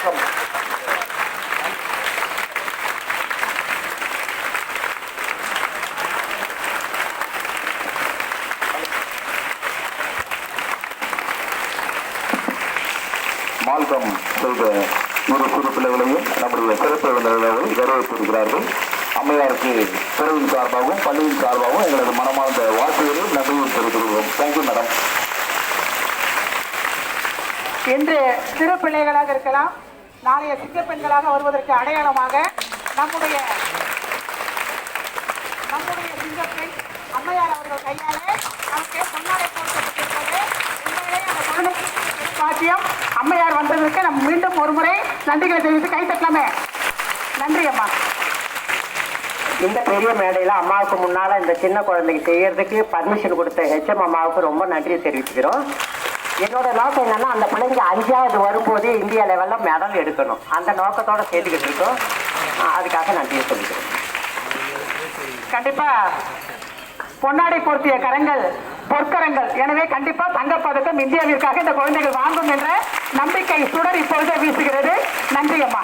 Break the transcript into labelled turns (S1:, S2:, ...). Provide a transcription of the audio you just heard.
S1: Malcolm. Malcolm செல்வ இரு சிறு பிள்ளைகளையும் நம்முடைய சிறப்பு விருந்தினர்களையும் கௌரவித்திருக்கிறார்கள். அம்மையாருக்கு பிறவின் சார்பாகவும் பள்ளியின் சார்பாகவும் எங்களது மனமார்ந்த வாழ்த்துகளையும் நன்றியும் தெரிவித்துள்ளோம். Thank you madam.
S2: இன்று சிறு பிள்ளைகளாக இருக்கலாம், நாளைய சிங்க பெண்களாக வருவதற்கு அடையாளமாக நம்முடைய சிங்கப்பெண் அம்மையார் அவர்கள் கையாலே நமக்கு பொன்னாடை போடப்பட்டிருக்கிறது. உண்மையிலே அந்த பாக்கியம் அம்மையார் வந்ததற்கு நம்ம மீண்டும் ஒரு முறை நன்றிகளை தெரிவித்து கை தட்டலாமே. நன்றி அம்மா.
S3: இந்த பெரிய மேடையில் அம்மாவுக்கு முன்னால் இந்த சின்ன குழந்தைக்கு செய்யறதுக்கு பர்மிஷன் கொடுத்த ஹெச்எம் அம்மாவுக்கு ரொம்ப நன்றி தெரிவிச்சுக்கிறோம். என்னோட நோக்கம் என்னன்னா, அந்த பிள்ளைங்க 5வது வரும்போது இந்தியா லெவலில் மெடல் எடுக்கணும், அந்த நோக்கத்தோட சேர்த்துக்கிட்டு இருக்கோம். அதுக்காக நன்றியை சொல்லிக்கிறோம்.
S2: கண்டிப்பா பொன்னாடை பொருத்திய கரங்கள் பொற்கரங்கள். எனவே கண்டிப்பா தங்கப்பதக்கம் இந்தியாவிற்காக இந்த குழந்தைகள் வாங்கும் என்ற நம்பிக்கை சுடர் இப்பொழுதே வீசுகிறது. நன்றி அம்மா.